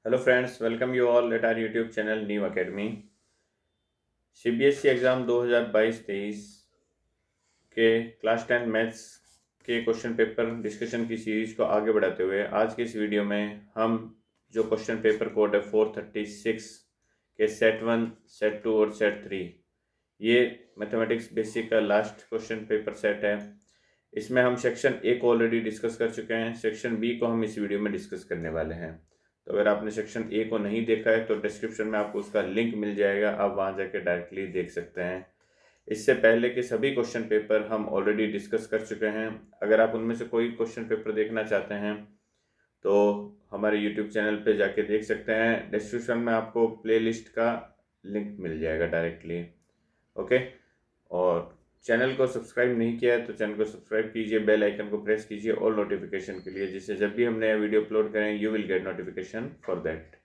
Hello friends, welcome you all at our YouTube channel new academy. CBSE exam 2022-23 के class 10 maths के question paper discussion की series को आगे बढ़ाते हुए आज के इस वीडियो में हम जो क्वेश्चन पेपर कोड है 436 के सेट 1, सेट 2 और सेट 3, ये मैथमेटिक्स बेसिक का लास्ट क्वेश्चन पेपर सेट है। इसमें हम सेक्शन ए को ऑलरेडी डिस्कस कर चुके हैं, सेक्शन बी को हम इस वीडियो में डिस्कस करने वाले हैं। तो अगर आपने सेक्शन ए को नहीं देखा है तो डिस्क्रिप्शन में आपको उसका लिंक मिल जाएगा, आप वहाँ जाके डायरेक्टली देख सकते हैं। इससे पहले के सभी क्वेश्चन पेपर हम ऑलरेडी डिस्कस कर चुके हैं। अगर आप उनमें से कोई क्वेश्चन पेपर देखना चाहते हैं तो हमारे यूट्यूब चैनल पे जाके देख सकते हैं। डिस्क्रिप्शन में आपको प्लेलिस्ट का लिंक मिल जाएगा डायरेक्टली। ओके, और चैनल को सब्सक्राइब नहीं किया है तो चैनल को सब्सक्राइब कीजिए, बेल आइकन को प्रेस कीजिए ऑल नोटिफिकेशन के लिए, जिससे जब भी हम नया वीडियो अपलोड करें you will get notification for that.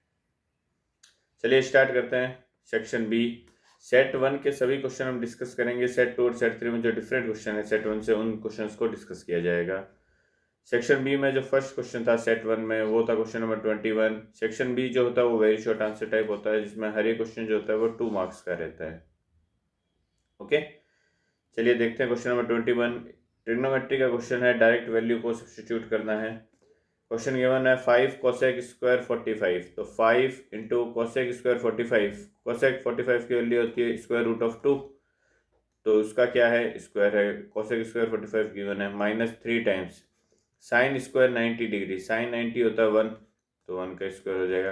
चलिए स्टार्ट करते हैं। सेक्शन बी, सेट 1 के सभी क्वेश्चन हम डिस्कस करेंगे। सेट 2 और सेट 3 में जो डिफरेंट क्वेश्चन है सेट 1 से, उन क्वेश्चन को डिस्कस किया जाएगा। सेक्शन बी में जो फर्स्ट क्वेश्चन था सेट 1 में वो था क्वेश्चन नंबर 21। सेक्शन बी जो होता है वो वेरी शॉर्ट आंसर टाइप होता है, जिसमें हर एक क्वेश्चन जो होता है वो 2 मार्क्स का रहता है। ओके, चलिए देखते हैं क्वेश्चन नंबर 21। ट्रिग्नोमेट्री का क्वेश्चन है, डायरेक्ट वैल्यू को सब्स्टिट्यूट करना है। क्वेश्चन गिवन है 5 कोसेक स्क्वायर 45, तो 5 इंटू कोसेक स्क्वायर 45, कोसेक 45 की वैल्यू होती है स्क्वायर रूट ऑफ 2, तो उसका क्या है स्क्वायर है। कोसेक स्क्वायर 45 गिवन है, minus 3 times sine square 90 degree, sine 90 होता है 1, तो 1 का स्क्वायर हो जाएगा,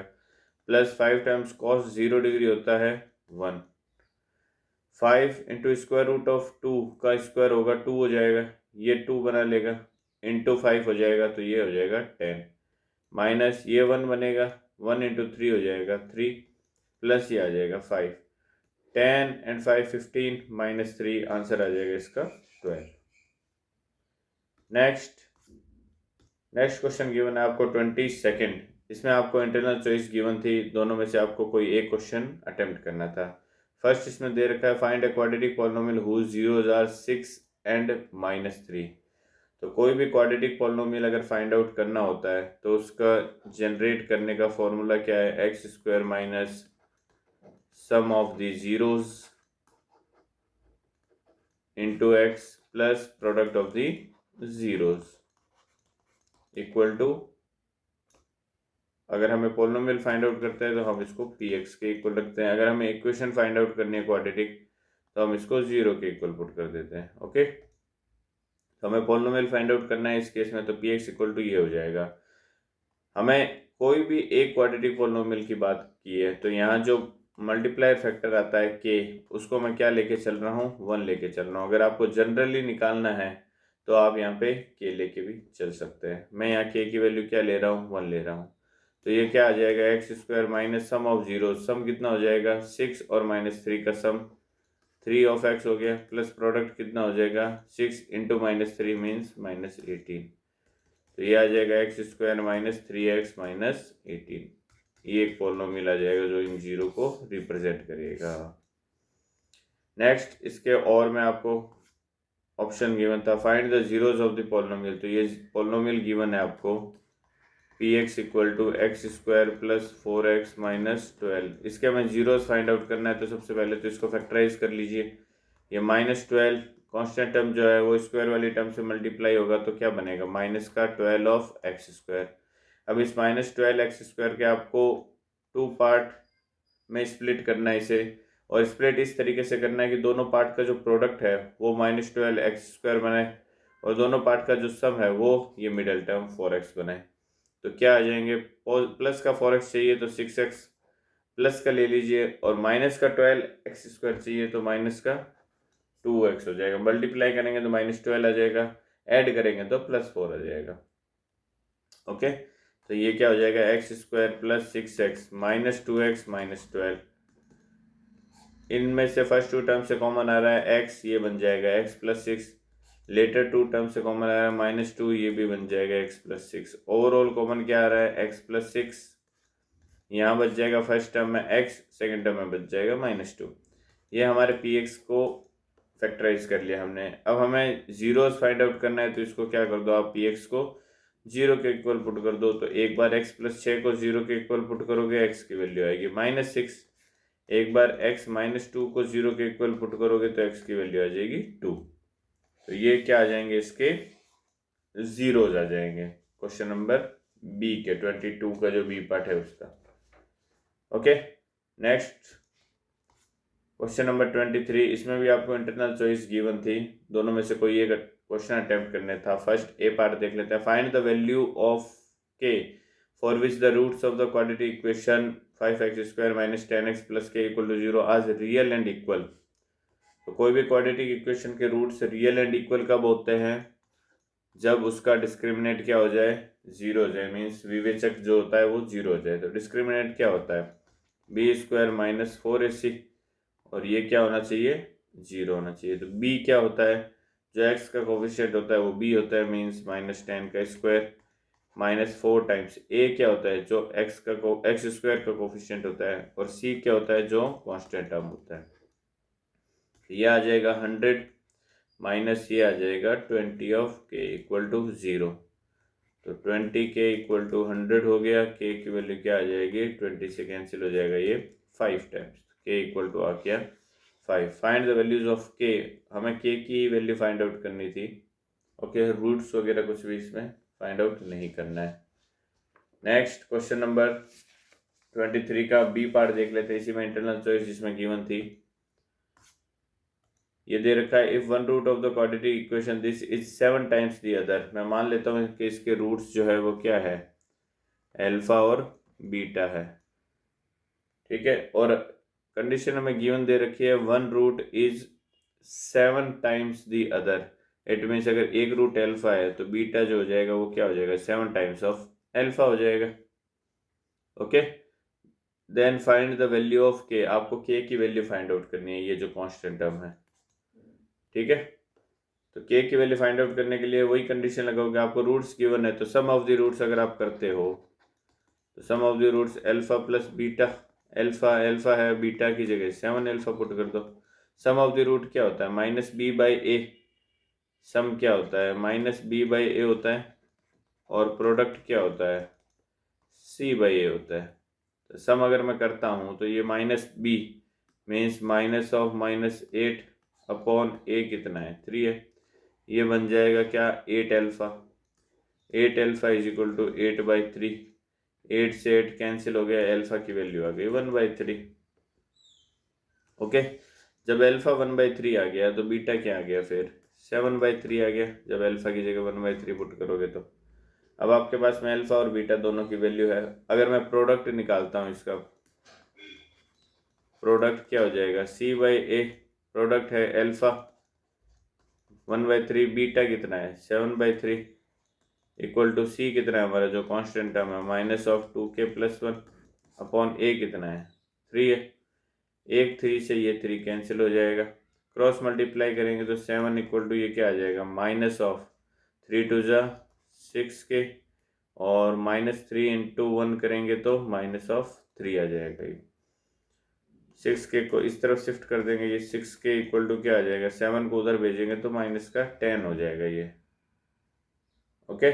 प्लस 5 टाइम्स कॉस 0 डिग्री होता है 1। 5 इंटू स्क्वायर रूट ऑफ 2 का स्क्वायर होगा 2 हो जाएगा, ये 2 बना लेगा, इंटू 5 हो जाएगा तो ये हो जाएगा 10, माइनस ये 1 बनेगा, 1 इंटू 3 हो जाएगा 3, प्लस ये आ जाएगा 5, 10 एंड 5 15, माइनस 3, आंसर आ जाएगा इसका 12। नेक्स्ट क्वेश्चन गिवन है आपको 22। इसमें आपको इंटरनल चॉइस गिवन थी, दोनों में से आपको कोई एक क्वेश्चन अटेम्प्ट करना था। फर्स्ट इसमें दे रखा है find a quadratic polynomial whose zeros are 6 and -3। तो कोई भी क्वाड्रेटिक पॉलिनोमियल अगर फाइंड आउट करना होता है तो उसका जनरेट करने का फॉर्मूला क्या है, x square minus sum of the zeros into x plus product of the zeros equal to, अगर हमें पोलिनोमियल फाइंड आउट करते हैं तो हम इसको पी एक्स के इक्वल रखते हैं। अगर हमें इक्वेशन फाइंड आउट करनी है क्वाड्रेटिक तो हम इसको 0 के इक्वल पुट कर देते हैं। ओके, तो हमें पोलिनोमियल फाइंड आउट करना है इस केस में, तो पी एक्स इक्वल टू ये हो जाएगा। हमें कोई भी एक क्वाड्रेटिक पोलिनोमियल की बात की है तो यहाँ जो मल्टीप्लायर फैक्टर आता है के, उसको मैं क्या लेके चल रहा हूँ, 1 लेके चल रहा हूँ। अगर आपको जनरली निकालना है तो आप यहाँ पे के लेके भी चल सकते हैं। मैं यहाँ के की वैल्यू क्या ले रहा हूँ, 1 ले रहा हूँ, तो ये क्या आ जाएगा x square minus sum of zero, sum कितना हो जाएगा 6 और -3 का सम 3 ऑफ एक्स हो गया, प्लस प्रोडक्ट कितना हो जाएगा 6 इंटू -3 मीन्स -18, तो ये आ जाएगा x square minus 3x minus 18। ये एक पॉलिनोमियल आ जाएगा जो इन जीरो को रिप्रेजेंट करेगा। नेक्स्ट इसके और मैं आपको ऑप्शन गिवन था find the zeros of the polynomial, तो ये पॉलिनोमियल गिवन है आपको P x equal to x square plus 4x minus 12। इसके हमें जीरोस फाइंड आउट करना है तो सबसे पहले तो इसको फैक्टराइज कर लीजिए। ये -12 कांस्टेंट टर्म जो है वो स्क्वायर वाली टर्म से मल्टीप्लाई होगा तो क्या बनेगा, माइनस का 12 ऑफ एक्स स्क्वायर। अब इस -12 एक्स स्क्वायर के आपको 2 पार्ट में स्प्लिट करना है इसे, और स्प्लिट इस तरीके से करना है कि दोनों पार्ट का जो प्रोडक्ट है वो -12 एक्स स्क्वायर बने और दोनों पार्ट का जो सम है वो ये मिडल टर्म 4x बनाए। तो क्या आ जाएंगे, प्लस का 4x चाहिए तो 6x प्लस का ले लीजिए, और माइनस का 12 एक्स स्क्वायर चाहिए तो माइनस का 2x हो जाएगा। मल्टीप्लाई करेंगे तो -12 आ जाएगा, ऐड करेंगे तो +4 आ जाएगा। ओके, तो ये क्या हो जाएगा x square plus 6x minus 2x minus 12। इनमें से फर्स्ट 2 टर्म से कॉमन आ रहा है x, ये बन जाएगा x प्लस 6। लेटर 2 टर्म से कॉमन आ रहा है -2, ये भी बन जाएगा x प्लस 6। ओवरऑल कॉमन क्या आ रहा है x प्लस 6, यहाँ बच जाएगा फर्स्ट टर्म में x, सेकेंड टर्म में बच जाएगा -2। ये हमारे पी एक्स को फैक्टराइज कर लिया हमने। अब हमें जीरोस फाइंड आउट करना है तो इसको क्या कर दो आप पी एक्स को जीरो के इक्वल पुट कर दो, तो एक बार x प्लस 6 को जीरो के इक्वल पुट करोगे x की वैल्यू आएगी -6। एक बार x -2 को जीरो के इक्वल पुट करोगे तो x की वैल्यू आ जाएगी 2। तो ये क्या आ जाएंगे, इसके जीरोज आ जाएंगे क्वेश्चन नंबर बी के 22 का जो बी पार्ट है उसका। Okay, next question number 23। इसमें भी आपको इंटरनल चॉइस गिवन थी, दोनों में से कोई एक क्वेश्चन अटेम्प्ट करने था। फर्स्ट ए पार्ट देख लेते हैं। Find the value of K for which the roots of the quadratic equation 5x² - 10x + k = 0 आज रियल एंड इक्वल। तो कोई भी क्वाड्रेटिक इक्वेशन के रूट्स रियल एंड इक्वल कब होते हैं, जब उसका डिस्क्रिमिनेंट क्या हो जाए, जीरो हो जाए, मीन्स विवेचक जो होता है वो जीरो हो जाए। तो डिस्क्रिमिनेंट क्या होता है, b² - 4ac, और ये क्या होना चाहिए, जीरो होना चाहिए। तो b क्या होता है, जो x का कोफिशिएंट होता है वो b होता है, मीन्स -10 का स्क्वायर -4 टाइम्स a क्या होता है, जो x² का कोफिशिएंट होता है, और c क्या होता है, जो कांस्टेंट टर्म होता है। ये आ जाएगा 100 माइनस ये आ जाएगा 20 ऑफ k = 0। तो 20k = 100 हो गया, k की वैल्यू क्या आ जाएगी, 20 से कैंसिल हो जाएगा ये 5 टाइम्स, k = आ गया 5। Find the values of k, हमें k की वैल्यू फाइंड आउट करनी थी। ओके, रूट्स वगैरह कुछ भी इसमें फाइंड आउट नहीं करना है। नेक्स्ट क्वेश्चन नंबर 23 का बी पार्ट देख लेते हैं। इसी में इंटरनल चॉइस जिसमें गिवन थी, ये दे रखा है। If one root of the quadratic equation this is 7 times the other. मैं मान लेता हूँ कि इसके रूट्स जो है वो क्या है, अल्फा और बीटा है, ठीक है। और कंडीशन हमें गिवन दे रखी है, one root is 7 times the other. It means अगर एक रूट अल्फा है तो बीटा जो हो जाएगा वो क्या हो जाएगा, 7 टाइम्स ऑफ अल्फा हो जाएगा। Okay, then find the value of K, आपको के की वैल्यू फाइंड आउट करनी है, ये जो कांस्टेंट टर्म है, ठीक है। तो के की वैल्यू फाइंड आउट करने के लिए वही कंडीशन लगाओगे, आपको रूट्स गिवन है तो सम ऑफ द रूट्स अगर आप करते हो तो sum of the roots alpha plus beta, alpha है, बीटा की जगह 7 अल्फा पुट कर दो। सम ऑफ द रूट क्या होता है, -b/a, सम क्या होता है, -b/a होता है, और प्रोडक्ट क्या होता है, c/a होता है। तो सम अगर मैं करता हूँ तो ये -b मीन्स -8 अपॉन a कितना है, 3 है, ये बन जाएगा क्या, 8 अल्फा। 8 अल्फा = 8/3, 8 से 8 कैंसिल हो गया, अल्फा की वैल्यू आ गई 1/3। ओके, जब अल्फा 1/3 आ गया तो बीटा क्या आ गया, फिर 7/3 आ गया, जब अल्फा की जगह 1/3 पुट करोगे तो। अब आपके पास में अल्फा और बीटा दोनों की वैल्यू है। अगर मैं प्रोडक्ट निकालता हूँ, इसका प्रोडक्ट क्या हो जाएगा, c/a, प्रोडक्ट है अल्फा 1/3, बीटा कितना है 7/3, इक्वल टू c कितना है हमारा जो कांस्टेंट टर्म है, -2k + 1 अपॉन a कितना है 3 है। एक 3 से ये 3 कैंसिल हो जाएगा, क्रॉस मल्टीप्लाई करेंगे तो 7 = ये क्या आ जाएगा, -3 × 6k, और -3 × 1 करेंगे तो -3 आ जाएगा। ये 6k को इस तरफ शिफ्ट कर देंगे, ये 6k = क्या आ जाएगा, 7 को उधर भेजेंगे तो -10 हो जाएगा ये। ओके,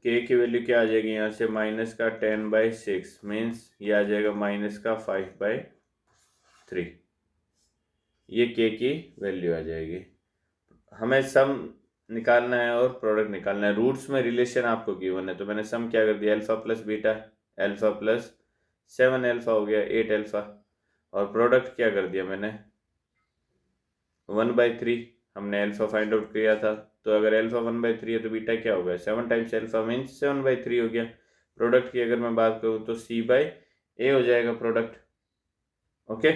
k की वैल्यू क्या आ जाएगी यहाँ से, -10/6 मीन्स ये आ जाएगा -5/3, ये k की वैल्यू आ जाएगी। हमें सम निकालना है और प्रोडक्ट निकालना है। रूट्स में रिलेशन आपको गिवन है तो मैंने सम क्या कर दिया, alpha plus beta, alpha plus 7 alpha हो गया 8 अल्फा, और प्रोडक्ट क्या कर दिया मैंने 1/3, हमने अल्फा फाइंड आउट किया था। तो अगर अल्फा 1/3 है तो बीटा क्या होगा, 7 टाइम्स अल्फा मीन्स 7/3 हो गया। प्रोडक्ट की अगर मैं बात करूँ तो c/a हो जाएगा प्रोडक्ट। ओके,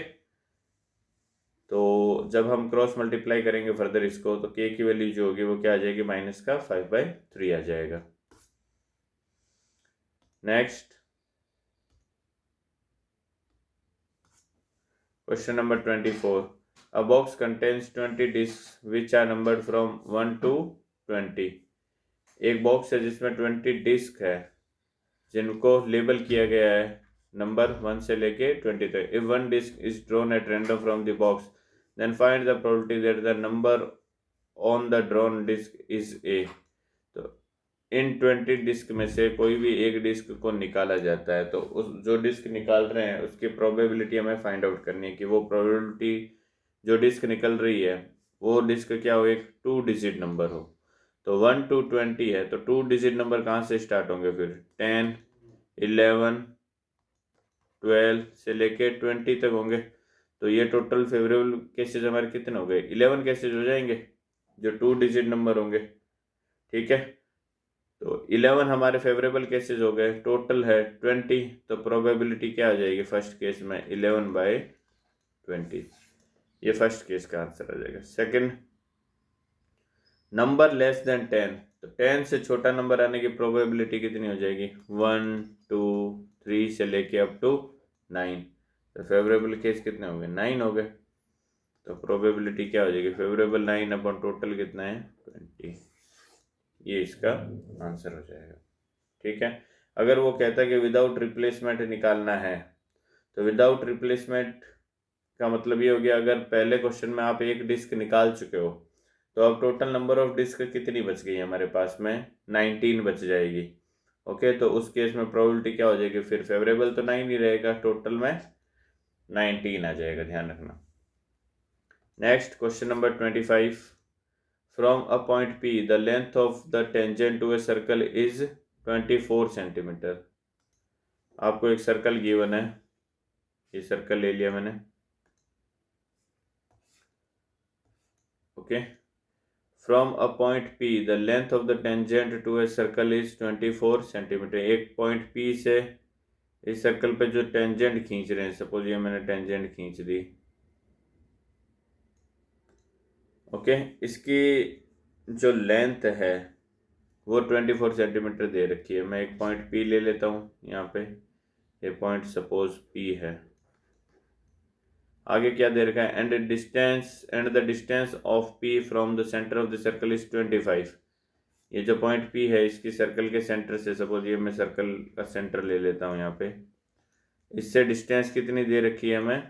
तो जब हम क्रॉस मल्टीप्लाई करेंगे फर्दर इसको तो k की वैल्यू जो होगी वो क्या आ जाएगी, -5/3 आ जाएगा। Next question number 24। A box contains 20 discs which are numbered from 1 to 20। एक बॉक्स है जिसमें 20 डिस्क है जिनको लेबल किया गया है नंबर 1 से लेके 20 तक। If one disc is drawn at random from the box then find the probability that the number on the drawn disc is a. तो इन 20 डिस्क में से कोई भी एक डिस्क को निकाला जाता है, तो उस जो डिस्क निकाल रहे हैं उसकी प्रोबेबिलिटी हमें फाइंड आउट करनी है कि वो प्रोबेबिलिटी जो डिस्क निकल रही है वो डिस्क क्या हो, एक 2 डिजिट नंबर हो। तो 1 to 20 है, तो 2 डिजिट नंबर कहाँ से स्टार्ट होंगे फिर, 10, 11, 12 से लेके 20 तक होंगे। तो ये टोटल फेवरेबल केसेज हमारे कितने हो गए, 11 केसेज हो जाएंगे जो 2 डिजिट नंबर होंगे। ठीक है, तो 11 हमारे फेवरेबल केसेज हो गए, टोटल है 20, तो प्रोबेबिलिटी क्या आ जाएगी फर्स्ट केस में, 11/20। ये फर्स्ट केस का आंसर आ जाएगा। सेकंड, नंबर लेस देन 10, तो 10 से छोटा नंबर आने की प्रोबेबिलिटी कितनी हो जाएगी, 1, 2, 3 से लेके अप टू 9। तो फेवरेबल केस कितने हो गए, 9 हो गए। तो प्रोबेबिलिटी क्या हो जाएगी, फेवरेबल 9 अपन टोटल कितना है 20। ये इसका आंसर हो जाएगा। ठीक है, अगर वो कहता है कि विदाउट रिप्लेसमेंट निकालना है, तो विदाउट रिप्लेसमेंट का मतलब ये हो गया, अगर पहले क्वेश्चन में आप एक डिस्क निकाल चुके हो तो अब टोटल नंबर ऑफ डिस्क कितनी बच गई हमारे पास में, 19 बच जाएगी। ओके, तो उस केस में प्रोबेबिलिटी क्या हो जाएगी, फिर फेवरेबल तो 9 ही रहेगा, टोटल में 19 आ जाएगा, ध्यान रखना। Next question number 25, from a point P the length of the tangent to a circle is 24 centimetre. आपको एक सर्कल गिवन है, ये सर्कल ले लिया मैंने। Okay, from a point P the length of the tangent to a circle is 24 centimetre. एक point P से इस सर्कल पे जो टेंजेंट खींच रहे हैं, सपोज ये मैंने टेंजेंट खींच दी। ओके, इसकी जो लेंथ है वो 24 सेंटीमीटर दे रखी है। मैं एक पॉइंट P ले लेता हूँ, यहाँ पे ये पॉइंट सपोज P है। आगे क्या दे रखा है, and the distance of P from the centre of the circle is 25। ये जो पॉइंट P है इसकी सर्कल के सेंटर से, सपोज ये मैं सर्कल का सेंटर ले लेता हूँ यहाँ पे, इससे डिस्टेंस कितनी दे रखी है हमें,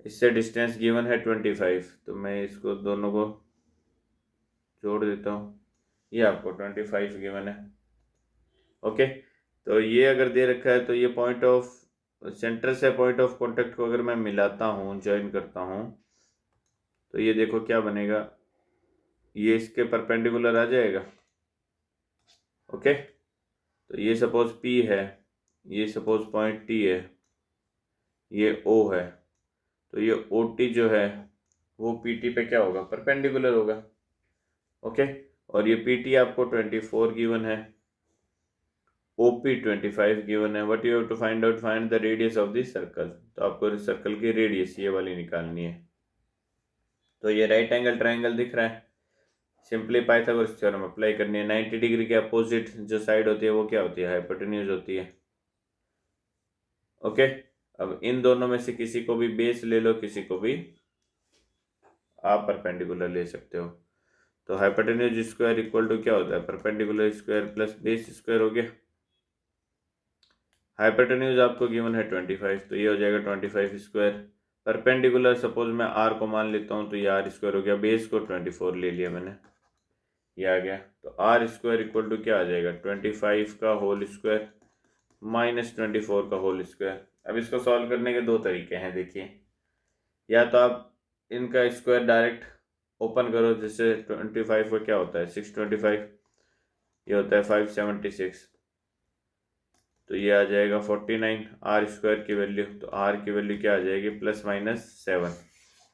इससे डिस्टेंस गिवन है 25। तो मैं इसको दोनों को जोड़ देता हूँ, ये आपको 25 गिवन है। ओके, तो ये अगर दे रखा है तो ये पॉइंट ऑफ सेंटर से पॉइंट ऑफ कांटेक्ट को अगर मैं मिलाता हूँ, ज्वाइन करता हूँ, तो ये देखो क्या बनेगा, ये इसके परपेंडिकुलर आ जाएगा। ओके, तो ये सपोज P है, ये सपोज पॉइंट T है, ये O है, तो ये OT जो है वो PT पे क्या होगा, परपेंडिकुलर होगा। ओके, और ये PT आपको 24 गिवन है, OP 25 गिवन है। What you have to find out, find the radius of this circle. तो आपको सर्कल की रेडियस ये वाली निकालनी है। तो ये राइट एंगल ट्रायंगल दिख रहा है, सिंपली पाइथागोरस थ्योरम अप्लाई करनी है। 90 डिग्री के अपोजिट जो साइड होती है वो क्या होती है, हाइपोटेन्यूज होती है। ओके, अब इन दोनों में से किसी को भी बेस ले लो, किसी को भी आप परपेंडिकुलर ले सकते हो। तो हाइपोटेन्यूज स्क्वायर इक्वल टू क्या होता है, perpendicular square plus base square हो गया। हाइपोटेन्यूज आपको गिवन है 25, तो ये हो जाएगा 25 स्क्वायर। परपेंडिकुलर सपोज मैं R को मान लेता हूँ, तो ये R स्क्वायर हो गया, बेस को 24 ले लिया मैंने, ये आ गया। तो R स्क्वायर इक्वल टू क्या आ जाएगा, 25 का होल स्क्वायर माइनस 24 का होल स्क्वायर। अब इसको सॉल्व करने के दो तरीके हैं, देखिए, या तो आप इनका स्क्वायर डायरेक्ट ओपन करो, जैसे 25 का क्या होता है 625, ये होता है 576, तो ये आ जाएगा 49 R स्क्वायर की वैल्यू। तो R की वैल्यू क्या आ जाएगी, +-7।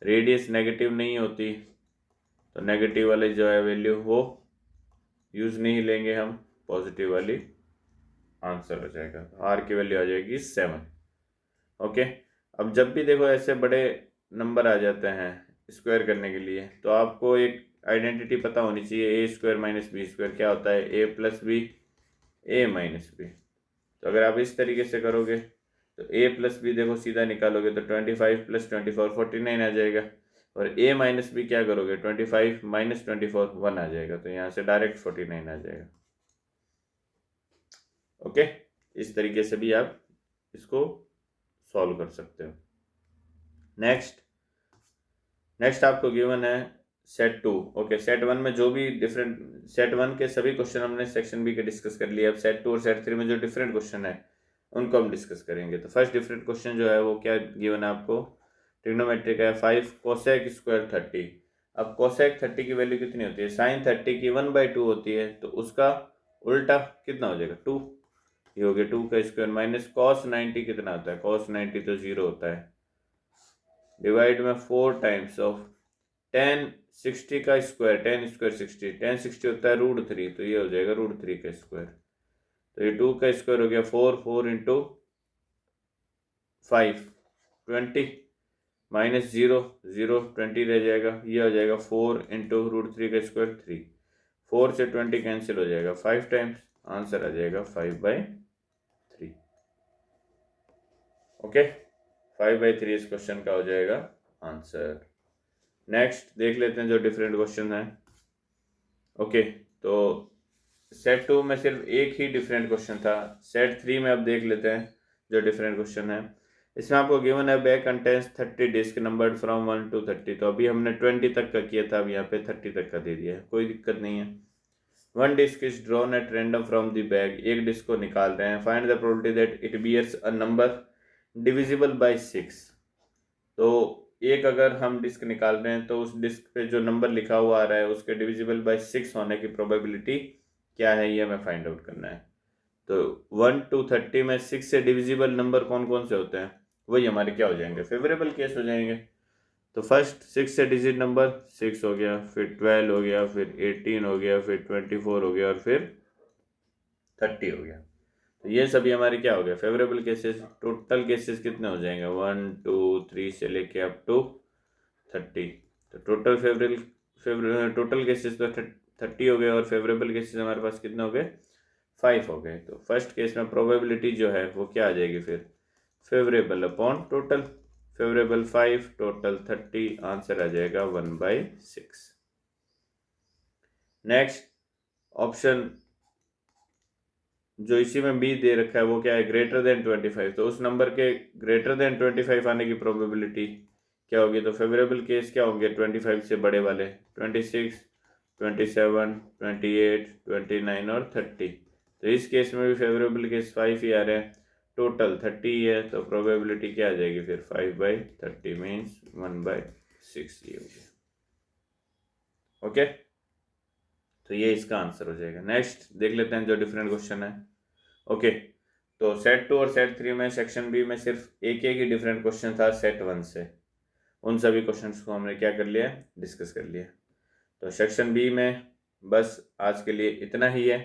रेडियस नेगेटिव नहीं होती, तो नेगेटिव वाली जो है वैल्यू वो यूज़ नहीं लेंगे हम, पॉजिटिव वाली आंसर हो जाएगा। तो R की वैल्यू आ जाएगी 7। ओके, अब जब भी देखो ऐसे बड़े नंबर आ जाते हैं स्क्वायर करने के लिए, तो आपको एक आइडेंटिटी पता होनी चाहिए, A² - B² क्या होता है, A + B A - B। तो अगर आप इस तरीके से करोगे तो A + B देखो सीधा निकालोगे तो 25 + 24 49 आ जाएगा, और A - B क्या करोगे, 25 - 24 1 आ जाएगा, तो यहाँ से डायरेक्ट 49 आ जाएगा। ओके, इस तरीके से भी आप इसको सॉल्व कर सकते हो। नेक्स्ट आपको गिवन है सेट 2। ओके, सेट 1 में जो भी डिफरेंट, सेट 1 के सभी क्वेश्चन हमने सेक्शन बी के डिस्कस कर लिए। अब सेट 2 और सेट 3 में जो डिफरेंट क्वेश्चन है उनको हम डिस्कस करेंगे। तो फर्स्ट डिफरेंट क्वेश्चन जो है वो क्या गिवन है आपको, ट्रिग्नोमेट्री का है 5 कोसेक स्क्वायर 30। अब कोसेक 30 की वैल्यू कितनी होती है, साइन 30 की 1/2 होती है, तो उसका उल्टा कितना हो जाएगा 2, ये हो गया 2 का स्क्वायर, माइनस कॉस 90 कितना होता है, कॉस 90 तो 0 होता है, डिवाइड में 4 टाइम्स ऑफ tan 60 का स्क्वायर, tan स्क्वायर 60, tan 60 होता है √3, तो ये हो जाएगा √3 का स्क्वायर। तो ये 2 का स्क्वायर हो गया 4 इंटू 5 20, माइनस 0 20 रह जाएगा, ये हो जाएगा 4 इंटू √3 का स्क्वायर 3, 4 से 20 कैंसिल हो जाएगा 5 टाइम्स, आंसर आ जाएगा 5/3। ओके, 5/3 इस क्वेश्चन का हो जाएगा आंसर। नेक्स्ट देख लेते हैं जो डिफरेंट क्वेश्चन है। ओके, तो सेट 2 में सिर्फ एक ही डिफरेंट क्वेश्चन था। सेट 3 में अब देख लेते हैं जो डिफरेंट क्वेश्चन है। इसमें आपको गिवन है bag contents 30 disc numbered from 1 to 30। तो अभी हमने 20 तक का किया था, अब यहाँ पे 30 तक का दे दिया है, कोई दिक्कत नहीं है। 1 disc is drawn at random from the bag, एक डिस्क को निकाल रहे हैं। Find the probability that it bears a number divisible by 6। तो एक अगर हम डिस्क निकाल रहे हैं तो उस डिस्क पे जो नंबर लिखा हुआ आ रहा है उसके डिविजिबल बाय 6 होने की प्रोबेबिलिटी क्या है, ये हमें फाइंड आउट करना है। तो 1 to 30 में 6 से डिविजिबल नंबर कौन कौन से होते हैं, वही हमारे क्या हो जाएंगे, फेवरेबल केस हो जाएंगे। तो फर्स्ट 6 से डिजिट नंबर 6 हो गया, फिर 12 हो गया, फिर 18 हो गया, फिर 24 हो गया और फिर 30 हो गया। तो ये सभी हमारे क्या हो गया, फेवरेबल केसेस। टोटल केसेस कितने हो जाएंगे, 1 2 3 से लेके अप टू 30। तो टोटल केसेस तो 30 हो गए और फेवरेबल केसेस हमारे पास कितने हो गए, 5 हो गए। तो फर्स्ट केस में प्रोबेबिलिटी जो है वो क्या आ जाएगी फिर, favourable upon total, favourable 5 total 30, answer आ जाएगा 1/6। नेक्स्ट ऑप्शन जो इसी में बी दे रखा है वो क्या है, ग्रेटर देन 25। तो उस नंबर के ग्रेटर देन 25 आने की प्रोबेबिलिटी क्या होगी, तो फेवरेबल केस क्या होंगे 25 से बड़े वाले, 26 27 28 29 और 30। तो इस केस में भी फेवरेबल केस 5 ही आ रहे हैं, टोटल 30 है, तो प्रोबेबिलिटी क्या आ जाएगी फिर 5/30 मीन्स 1/6 ये हो गया। ओके, तो ये इसका आंसर हो जाएगा। नेक्स्ट देख लेते हैं जो डिफरेंट क्वेश्चन है। ओके, तो सेट 2 और सेट 3 में सेक्शन बी में सिर्फ एक ही डिफरेंट क्वेश्चन था सेट 1 से, उन सभी क्वेश्चंस को हमने क्या कर लिया, डिस्कस कर लिया। तो सेक्शन बी में बस आज के लिए इतना ही है।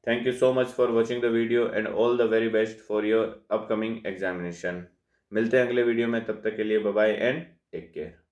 Thank you so much for watching the video and all the very best for your upcoming examination. मिलते हैं अगले वीडियो में, तब तक के लिए bye bye and take care.